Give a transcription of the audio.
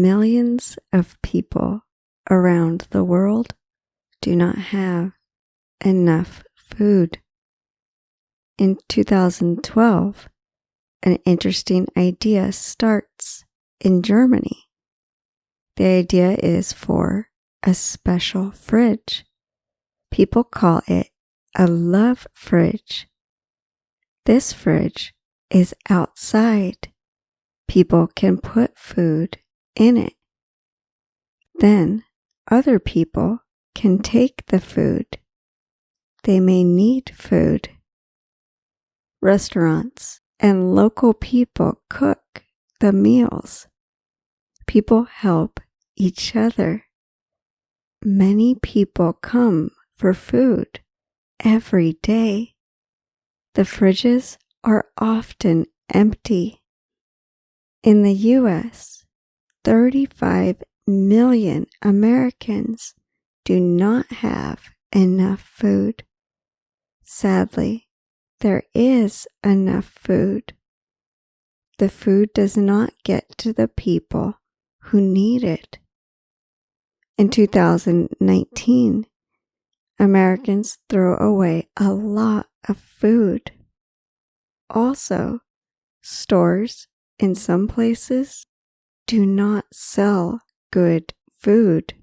millions of people around the world do not have enough food. In 2012, an interesting idea starts in Germany. The idea is for a special fridge. People call it a love fridge. This fridge is outside. People can put food in it. Then other people can take the food. They may need food. Restaurants and local people cook the meals. People help each other. Many people come for food every day. The fridges are often empty. In the U.S., 35 million Americans do not have enough food. Sadly, there is enough food. The food does not get to the people who need it. In 2019, Americans throw away a lot of food. Also, stores in some places do not sell good food.